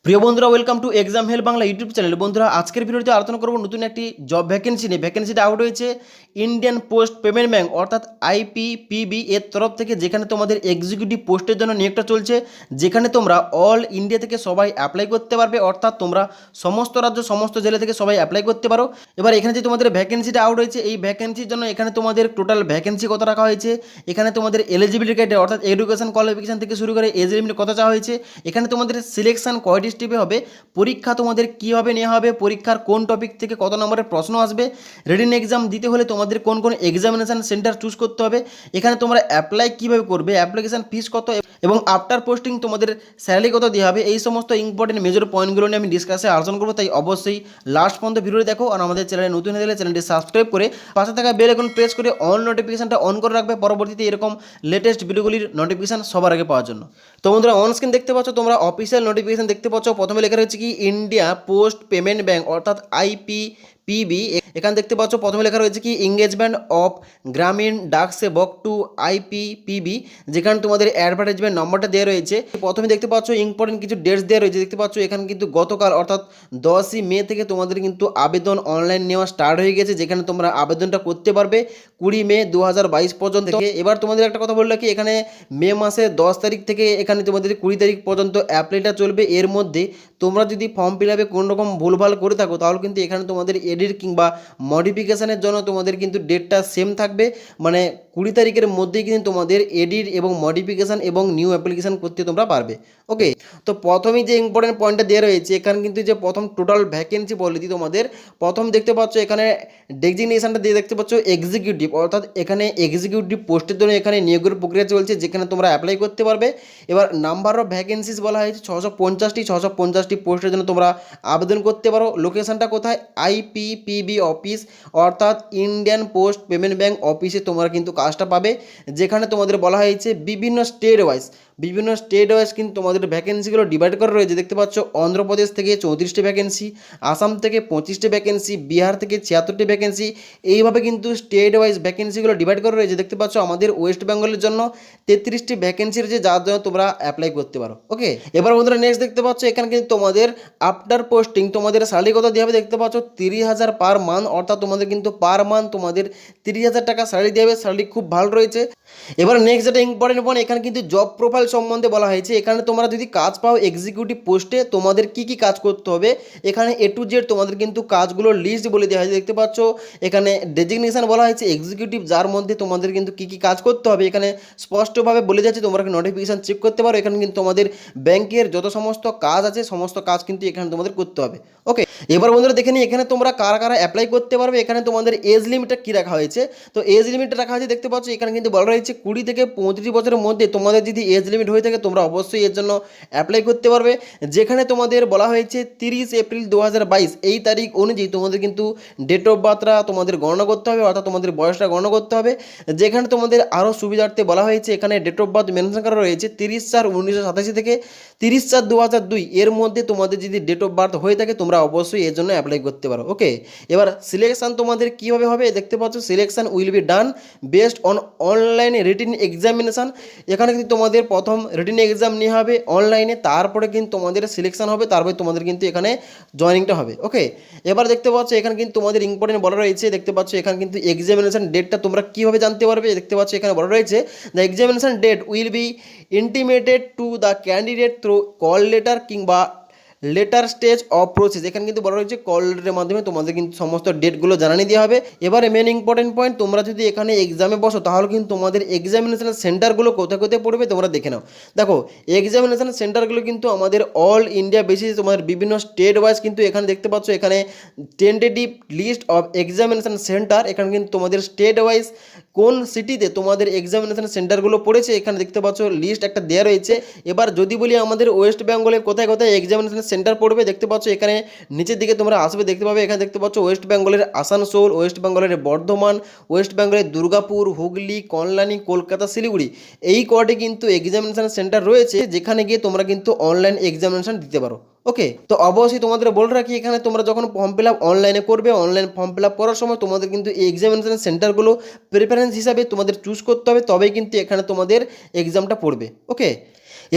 প্রিয় বন্ধুরা, welcome to exam help Bangla YouTube channel. বন্ধুরা, আজকের ভিডিওতে আলোচনা করব নতুন একটি জব ভ্যাকেন্সি নিয়ে। ভ্যাকেন্সিটা আউট হয়েছে ইন্ডিয়ান পোস্ট পেমেন্ট ব্যাঙ্ক অর্থাৎ আইপিপিবি এর তরফ থেকে, যেখানে তোমাদের এক্সিকিউটিভ পোস্টের জন্য নিয়োগটা চলছে, যেখানে তোমরা অল ইন্ডিয়া থেকে সবাই অ্যাপ্লাই করতে পারবে। অর্থাৎ তোমরা সমস্ত রাজ্য সমস্ত জেলা থেকে সবাই অ্যাপ্লাই করতে পারো। এবার এখানে যে তোমাদের ভ্যাকেন্সিটা আউট হয়েছে, এই ভ্যাকেন্সির জন্য এখানে তোমাদের টোটাল ভ্যাকেন্সি কত রাখা হয়েছে, এখানে তোমাদের এলিজিবিলিটি ক্রাইটেরিয়া অর্থাৎ এডুকেশন কোয়ালিফিকেশন থেকে শুরু করে এজ লিমিট কত চাওয়া হয়েছে, এখানে তোমাদের সিলেকশন কয়টি স্টেপে হবে, পরীক্ষা তোমাদের কীভাবে নেওয়া হবে, পরীক্ষার কোন টপিক থেকে কত নম্বরের প্রশ্ন আসবে, রিটেন এক্সাম দিতে হলে তোমাদের কোন কোন এক্সামিনেশন সেন্টার চুজ করতে হবে, এখানে তোমরা অ্যাপ্লাই কীভাবে করবে, অ্যাপ্লিকেশন ফিস কত এবং আফটার পোস্টিং তোমাদের স্যালারি কত দেওয়া হবে, এই সমস্ত ইম্পর্টেন্ট মেজর পয়েন্টগুলো নিয়ে আমি ডিসকাসে আলোচনা করবো। তাই অবশ্যই লাস্ট পর্যন্ত ভিডিওটি দেখো। আর আমাদের চ্যানেলে নতুন হয়ে গেলে চ্যানেলটি সাবস্ক্রাইব করে পাশে থাকা বেল আইকন প্রেস করে অল নোটিফিকেশনটা অন করে রাখবে, পরবর্তীতে এরকম লেটেস্ট ভিডিওগুলির নোটিফিকেশন সবার আগে পাওয়ার জন্য। তো বন্ধুরা, অন স্ক্রিন দেখতে পাচ্ছ তোমরা অফিসিয়াল নোটিফিকেশন দেখতে পাচ্ছ। প্রথমে লেখা রয়েছে কি ইন্ডিয়া পোস্ট পেমেন্ট ব্যাঙ্ক অর্থাৎ আইপিপিবি। এখানে দেখতে পাচ্ছ প্রথমে লেখা রয়েছে কি এঙ্গেজমেন্ট অফ গ্রামীণ ডাক সেবক টু আইপিপিবি, যেখানে তোমাদের অ্যাডভার্টাইজমেন্ট নম্বরটা দেওয়া রয়েছে। প্রথমে দেখতে পাচ্ছ ইম্পর্টেন্ট কিছু ডেটস দেওয়া রয়েছে, দেখতে পাচ্ছ এখানে কিন্তু গতকাল অর্থাৎ 10ই মে থেকে তোমাদের কিন্তু আবেদন অনলাইন নেওয়া স্টার্ট হয়ে গেছে, যেখানে তোমরা আবেদনটা করতে পারবে 20 মে 2022 পর্যন্ত। এবার তোমাদের একটা কথা বললো কি এখানে মে মাসের 10 তারিখ থেকে এখানে তোমাদের 20 তারিখ পর্যন্ত অ্যাপ্লাইটা চলবে। এর মধ্যে তোমরা যদি ফর্ম ফিল আপে কোনো রকম ভুলভাল করে থাকো, তাহলে কিন্তু এখানে তোমাদের এডিট কিংবা মডিফিকেশানের জন্য তোমাদের কিন্তু ডেটটা সেম থাকবে। মানে 20 তারিখের মধ্যেই কিন্তু তোমাদের এডিট এবং মডিফিকেশান এবং নিউ অ্যাপ্লিকেশান করতে তোমরা পারবে। ওকে, তো প্রথমেই যে ইম্পর্টেন্ট পয়েন্টটা দেওয়া রয়েছে, এখানে কিন্তু যে প্রথম টোটাল ভ্যাকেন্সি বলে দিই তোমাদের, প্রথম দেখতে পাচ্ছ এখানে ডেজিগনেশনটা দিয়ে দেখতে পাচ্ছ এক্সিকিউটিভ, অর্থাৎ এখানে এক্সিকিউটিভ পোস্টের জন্য এখানে নিয়োগের প্রক্রিয়া চলছে, যেখানে তোমরা অ্যাপ্লাই করতে পারবে। এবার নাম্বার অফ ভ্যাকেন্সিস বলা হয়েছে 650টি পোস্টের জন্য তোমরা আবেদন করতে পারো। লোকেশনটা কোথায়, আইপিপিবি অফিস অর্থাৎ ইন্ডিয়ান পোস্ট পেমেন্ট ব্যাঙ্ক অফিসে তোমরা কিন্তু কাজটা পাবে, যেখানে তোমাদের বলা হয়েছে বিভিন্ন স্টেট ওয়াইজ কিন্তু তোমাদের ভ্যাকেন্সিগুলো ডিভাইড করা রয়েছে। দেখতে পাচ্ছ অন্ধ্রপ্রদেশ থেকে 34টি ভ্যাকেন্সি, আসাম থেকে 25টি ভ্যাকেন্সি, বিহার থেকে 76টি ভ্যাকেন্সি, এইভাবে কিন্তু স্টেট ওয়াইজ ভ্যাকেন্সিগুলো ডিভাইড করা রয়েছে। দেখতে পাচ্ছ আমাদের ওয়েস্ট বেঙ্গলের জন্য 33টি ভ্যাকেন্সি রয়েছে, যার জন্য তোমরা অ্যাপ্লাই করতে পারো। ওকে, এবার বন্ধুরা নেক্সট দেখতে পাচ্ছ এখানে কিন্তু তোমাদের আফটার পোস্টিং তোমাদের স্যালারি কত দেওয়া হবে, দেখতে পাচ্ছ 30,000 পার মান্থ, অর্থাৎ তোমাদের কিন্তু পার মান্থ তোমাদের 30,000 টাকা স্যালারি দেওয়া হবে। স্যালারি খুব ভালো রয়েছে। এবার নেক্সট যেটা ইম্পর্টেন্ট পয়েন্ট, এখানে কিন্তু জব প্রোফাইল সম্বন্ধে বলা হয়েছে। এখানে তোমরা যদি কাজ পাও এক্সিকিউটিভ পোস্টে, তোমাদের কি কি কাজ করতে হবে, এখানে A to Z তোমাদের কিন্তু কাজগুলোর লিস্ট বলে দেওয়া হয়েছে। দেখতে পাচ্ছ এখানে ডেজিগনেশন বলা হয়েছে এক্সিকিউটিভ, যার মধ্যে তোমাদের কিন্তু কি কি কাজ করতে হবে এখানে স্পষ্টভাবে বলে যাচ্ছে। তোমরা নোটিফিকেশন চেক করতে পারো। এখানে কিন্তু তোমাদের ব্যাংকের যত সমস্ত কাজ আছে সমস্ত কাজ কিন্তু এখানে তোমাদের করতে হবে। ওকে, এবার বন্ধুরা দেখে নিই এখানে তোমরা কারা কারা অ্যাপ্লাই করতে পারবে। এখানে তোমাদের এজ লিমিটটা কী রাখা হয়েছে, তো এজ লিমিটটা রাখা হয়েছে দেখতে পাচ্ছ এখানে কিন্তু বলা রয়েছে 20 থেকে 35 বছরের মধ্যে তোমাদের যদি এজ লিমিট হয়ে থাকে তোমরা অবশ্যই এর জন্য অ্যাপ্লাই করতে পারবে। যেখানে তোমাদের বলা হয়েছে 30 এপ্রিল 2022 এই তারিখ অনুযায়ী তোমাদের কিন্তু ডেট অফ বার্থটা তোমাদের গণনা করতে হবে, অর্থাৎ তোমাদের বয়সটা গণনা করতে হবে। যেখানে তোমাদের আরও সুবিধার্থে বলা হয়েছে এখানে ডেট অফ বার্থ মেনশন করা রয়েছে 30/4/1987 থেকে 30/4/2002 এর মধ্যে তোমাদের যদি ডেট অফ বার্থ হয়ে থাকে তোমরা অবশ্যই এর জন্য অ্যাপ্লাই করতে পারো। ওকে, এবার সিলেকশন তোমাদের কীভাবে হবে, দেখতে পাচ্ছ selection will be done based on online written examination. এখানে কিন্তু তোমাদের প্রথম রিটিন এক্সাম নেওয়া হবে অনলাইনে, তারপরে কিন্তু তোমাদের সিলেকশন হবে, তারপরে তোমাদের কিন্তু এখানে জয়েনিংটা হবে। ওকে, এবার দেখতে পাচ্ছ এখানে কিন্তু তোমাদের ইম্পর্টেন্ট বলা রয়েছে। দেখতে পাচ্ছ এখানে কিন্তু এক্সামিনেশান ডেটটা তোমরা কীভাবে জানতে পারবে, দেখতে পাচ্ছ এখানে বলা রয়েছে the examination date will be intimated to the candidate through call letter কিংবা লেটার স্টেজ অফ প্রসেস। এখানে কিন্তু বলা রয়েছে কল লেটারের মাধ্যমে তোমাদের কিন্তু সমস্ত ডেটগুলো জানিয়ে দেওয়া হবে। এবারে মেন ইম্পর্টেন্ট পয়েন্ট, তোমরা যদি এখানে এক্সামে বসো তাহলে কিন্তু তোমাদের এক্সামিনেশন সেন্টারগুলো কোথায় কোথায় পড়বে তোমরা দেখে নাও। দেখো এক্সামিনেশন সেন্টারগুলো কিন্তু আমাদের অল ইন্ডিয়া বেসিসে তোমাদের বিভিন্ন স্টেট ওয়াইজ কিন্তু এখানে দেখতে পাচ্ছ এখানে tentative list of examination centre. এখানে কিন্তু তোমাদের স্টেট ওয়াইজ কোন সিটিতে তোমাদের এক্সামিনেশন সেন্টারগুলো পড়েছে এখানে দেখতে পাচ্ছ লিস্ট একটা দেওয়া রয়েছে। এবার যদি বলি আমাদের ওয়েস্ট বেঙ্গলে কোথায় কোথায় এক্সামিনেশন সেন্টার পড়বে, দেখতে পাচ্ছ এখানে নিচের দিকে তোমরা আসবে, দেখতে পাবে এখানে দেখতে পাচ্ছ ওয়েস্ট বেঙ্গলের আসানসোল, ওয়েস্ট বেঙ্গলের বর্ধমান, ওয়েস্ট বেঙ্গলের দুর্গাপুর, হুগলি, কল্যাণী, কলকাতা, শিলিগুড়ি, এই কটি কিন্তু এক্সামিনেশন সেন্টার রয়েছে, যেখানে গিয়ে তোমরা কিন্তু অনলাইন এক্সামিনেশন দিতে পারো। ওকে, তো অবশ্যই তোমাদের বলে রাখি এখানে তোমরা যখন ফর্ম ফিল আপ অনলাইনে করবে, অনলাইন ফর্ম ফিল আপ করার সময় তোমাদের কিন্তু এই এক্সামিনেশন সেন্টারগুলো প্রেফারেন্স হিসাবে তোমাদের চুজ করতে হবে, তবেই কিন্তু এখানে তোমাদের এক্সামটা পড়বে। ওকে,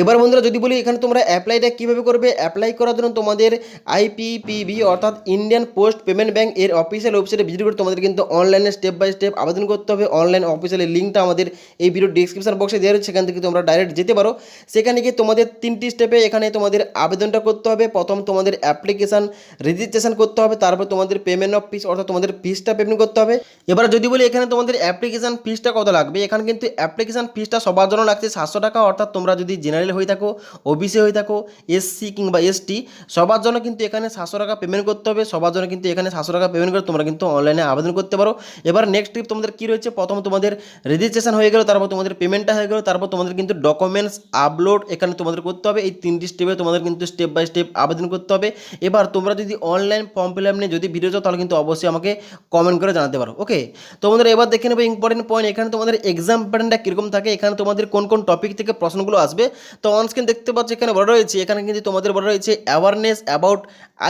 এবার বন্ধুরা যদি বলি এখানে তোমরা অ্যাপ্লাইটা কীভাবে করবে, অ্যাপ্লাই করার জন্য তোমাদের আইপিপিবি অর্থাৎ ইন্ডিয়ান পোস্ট পেমেন্ট ব্যাঙ্ক এর অফিসিয়াল ওয়েবসাইটে ভিজিট করে তোমাদের কিন্তু অনলাইনে স্টেপ বাই স্টেপ আবেদন করতে হবে। অনলাইন অফিসিয়াল লিঙ্কটা আমাদের এই ভিডিও ডিসক্রিপশন বক্সে দেওয়া রয়েছে, সেখান থেকে তোমরা ডাইরেক্ট যেতে পারো। সেখানে গিয়ে তোমাদের 3টি স্টেপে এখানে তোমাদের আবেদনটা করতে হবে। প্রথম তোমাদের অ্যাপ্লিকেশান রেজিস্ট্রেশন করতে হবে, তারপর তোমাদের পেমেন্ট অফ ফিস অর্থাৎ তোমাদের ফিসটা পেমেন্ট করতে হবে। এবার যদি বলি এখানে তোমাদের অ্যাপ্লিকেশান ফিসটা কত লাগবে, এখানে কিন্তু অ্যাপ্লিকেশান ফিসটা সবার জন্য লাগছে 700 টাকা। অর্থাৎ তোমরা যদি জেনারেল হয়ে থাকো, ওবিসি হয়ে থাকো, এসসি কিংবা এসটি, সবার জন্য কিন্তু এখানে 700 টাকা পেমেন্ট করতে হবে। সবার জন্য কিন্তু এখানে 700 টাকা পেমেন্ট করে তোমরা কিন্তু অনলাইনে আবেদন করতে পারো। এবার নেক্সট স্টেপ তোমাদের কী রয়েছে, প্রথম তোমাদের রেজিস্ট্রেশন হয়ে গেল, তারপর তোমাদের পেমেন্টটা হয়ে গেল, তারপর তোমাদের কিন্তু ডকুমেন্টস আপলোড এখানে তোমাদের করতে হবে। এই 3টি স্টেপে তোমাদের কিন্তু স্টেপ বাই স্টেপ আবেদন করতে হবে। এবার তোমরা যদি অনলাইন ফর্ম ফিল আপ নিয়ে যদি ভিডিও চাও তাহলে কিন্তু অবশ্যই আমাকে কমেন্ট করে জানাতে পারো। ওকে, তো বন্ধুরা এবার দেখে নেবো ইম্পর্টেন্ট পয়েন্ট, এখানে তোমাদের এক্সাম প্যাটার্নটা কীরকম থাকে, এখানে তোমাদের কোন কোন টপিক থেকে প্রশ্নগুলো আসবে। তো অনস্ক্রিন দেখতে পাচ্ছ এখানে বলা রয়েছে, এখানে কিন্তু তোমাদের বলা রয়েছে অ্যাওয়ারনেস অ্যাবাউট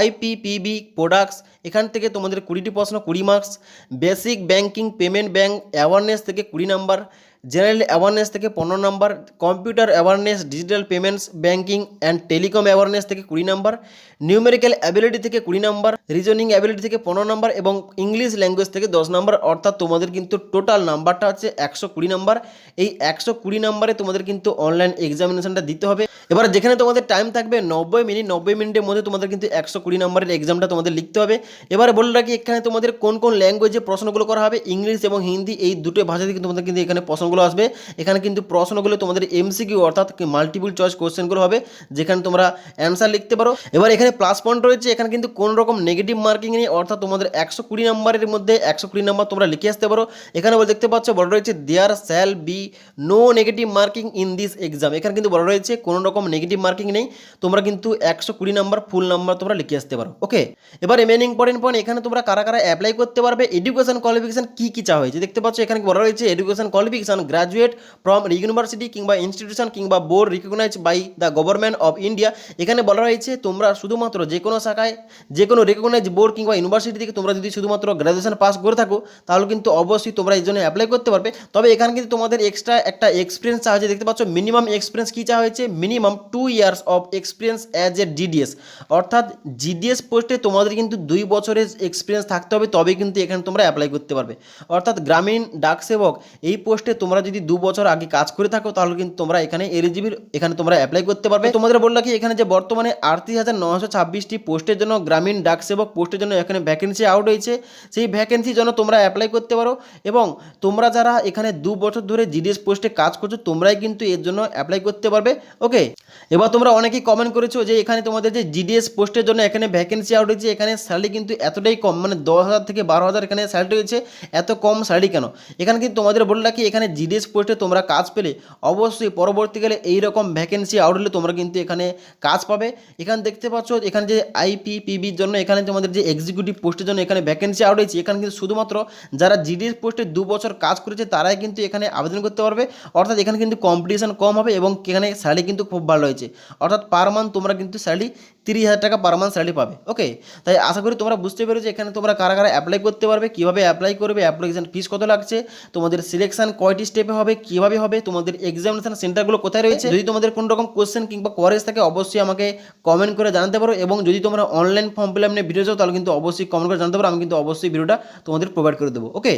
আইপিপিবি প্রোডাক্টস, এখান থেকে তোমাদের 20টি প্রশ্ন 20 marks. Basic banking payment bank awareness থেকে 20 নাম্বার। জেনারেল অ্যাওয়ারনেস থেকে 15 number. Computer awareness digital payments banking and telecom awareness থেকে 20 নাম্বার। নিউমেরিক্যাল অ্যাবিলিটি থেকে 20 নাম্বার। রিজনিং অ্যাবিলিটি থেকে 15 নাম্বার এবং ইংলিশ ল্যাঙ্গুয়েজ থেকে 10 নাম্বার। অর্থাৎ তোমাদের কিন্তু টোটাল নাম্বারটা হচ্ছে 120 নাম্বার। এই 120 নাম্বারে তোমাদের কিন্তু অনলাইন এক্সামিনেশনটা দিতে হবে। এবার যেখানে তোমাদের টাইম থাকবে 90 মিনিট, 90 মিনিটের মধ্যে তোমাদের কিন্তু 120 নাম্বারের এক্সামটা তোমাদের লিখতে হবে। এবারে বলে রাখি এখানে তোমাদের কোন কোন ল্যাঙ্গুয়েজে প্রশ্নগুলো করা হবে, ইংলিশ এবং হিন্দি এই দুটো ভাষা থেকে তোমাদের কিন্তু এখানে প্রশ্নগুলো আসবে। এখানে কিন্তু প্রশ্নগুলো তোমাদের এমসিকিউ অর্থাৎ মাল্টিপল চয়েস কোশ্চেনগুলো হবে, যেখানে তোমরা অ্যান্সার লিখতে পারো। এবার এখানে প্লাস পয়েন্ট রয়েছে, এখানে কিন্তু কোনো রকম নেগেটিভ মার্কিং নেই, অর্থাৎ তোমাদের 120 নাম্বারের মধ্যে 120 নাম্বার তোমরা লিখে আসতে পারো। এখানে দেখতে পাচ্ছ বলা রয়েছে there shall be no negative marking in this exam, এখানে কিন্তু বলা রয়েছে কোনো রকম নেগেটিভ মার্কিং নেই, তোমরা কিন্তু 120 নাম্বার ফুল নাম্বার তোমরা লিখে আসতে পারো। ওকে, এবার মেন ইম্পর্টেন্ট পয়েন্ট, এখানে তোমরা কারা কারা অ্যাপ্লাই করতে পারবে, এডুকেশন কোয়ালিফিকেশন কী কী চাওয়া হয়েছে দেখতে পাচ্ছ। এখানে বলা রয়েছে education qualification graduate from university কিংবা ইনস্টিটিউশন কিংবা board recognise by the government of India. এখানে বলা রয়েছে তোমরা শুধুমাত্র যে কোনো শাখায় যে কোনো রিকগনাইজ বোর্ড কিংবা ইউনিভার্সিটি থেকে তোমরা যদি শুধুমাত্র গ্র্যাজুয়েশন পাস করে থাকো তাহলে কিন্তু অবশ্যই তোমরা এই জন্য অ্যাপ্লাই করতে পারবে। তবে এখানে কিন্তু তোমাদের এক্সট্রা একটা এক্সপিরিয়েন্স চাওয়া হয়েছে দেখতে পাচ্ছ। মিনিমাম এক্সপিরিয়েন্স কী চাওয়া হয়েছে, minimum 2 years of experience as a DDS, অর্থাৎ জিডিএস পোস্টে তোমাদের কিন্তু 2 বছরের এক্সপিরিয়েন্স থাকতে হবে, তবেই কিন্তু এখানে তোমরা অ্যাপ্লাই করতে পারবে। অর্থাৎ গ্রামীণ ডাক সেবক এই পোস্টে তোমরা যদি 2 বছর আগে কাজ করে থাকো তাহলে কিন্তু তোমরা এখানে এলিজিবল, এখানে তোমরা অ্যাপ্লাই করতে পারবে। তোমাদের বললাম কি এখানে যে বর্তমানে 38,926টি পোস্টের জন্য গ্রামীণ ডাক সেবক পোস্টের জন্য এখানে ভ্যাকেন্সি আউট হয়েছে, সেই ভ্যাকেন্সির জন্য তোমরা অ্যাপ্লাই করতে পারো। এবং তোমরা যারা এখানে 2 বছর ধরে জিডিএস পোস্টে কাজ করছো তোমরাই কিন্তু এর জন্য অ্যাপ্লাই করতে পারবে। ওকে, এবার তোমরা অনেকেই কমেন্ট করেছো যে এখানে তোমাদের যে জিডিএস পোস্টের জন্য এখানে ভ্যাকেন্সি আউট হয়েছে, এখানে স্যালারি কিন্তু এতটাই কম, মানে 10,000 থেকে 12,000 এখানে স্যালারি হয়েছে, এত কম স্যালারি কেন। এখানে কিন্তু তোমাদের বলে রাখি এখানে জিডিএস পোস্টে তোমরা কাজ পেলে অবশ্যই পরবর্তীকালে এইরকম ভ্যাকেন্সি আউট হলে তোমরা কিন্তু এখানে কাজ পাবে। এখানে দেখতে পাচ্ছ এখানে যে আইপিপিবির জন্য এখানে তোমাদের যে এক্সিকিউটিভ পোস্টের জন্য এখানে ভ্যাকেন্সি আউট হয়েছে, এখানে কিন্তু শুধুমাত্র যারা জিডিএস পোস্টে 2 বছর কাজ করেছে তারাই কিন্তু এখানে আবেদন করতে পারবে। অর্থাৎ এখানে কিন্তু কম্পিটিশন কম হবে এবং এখানে স্যালারি কিন্তু খুব ভালো হয়েছে, অর্থাৎ পার মান্থ তোমরা কিন্তু স্যালারি 30,000 টাকা পার মান্থ স্যালারি পাবে। ওকে, তাই আশা করি তোমরা বুঝতে পেরেছো এখানে তোমরা কারা কারা অ্যাপ্লাই করতে পারবে, কীভাবে অ্যাপ্লাই করবে, অ্যাপ্লিকেশন ফিস কত লাগছে, তোমাদের সিলেকশন কয়টি স্টেপে হবে, কীভাবে হবে, তোমাদের এক্সামিনেশন সেন্টারগুলো কোথায় রয়েছে। যদি তোমাদের কোনো রকম কোশ্চেন কিংবা কোয়ারিজ থাকে অবশ্যই আমাকে কমেন্ট করে জানাতে পারো। এবং যদি তোমরা অনলাইন ফর্ম ফিল আপ নিয়ে ভিডিও চাও তাহলে কিন্তু অবশ্যই কমেন্ট করে জানাতে পারো, আমি কিন্তু অবশ্যই ভিডিওটা তোমাদের প্রোভাইড করে দেবো। ওকে।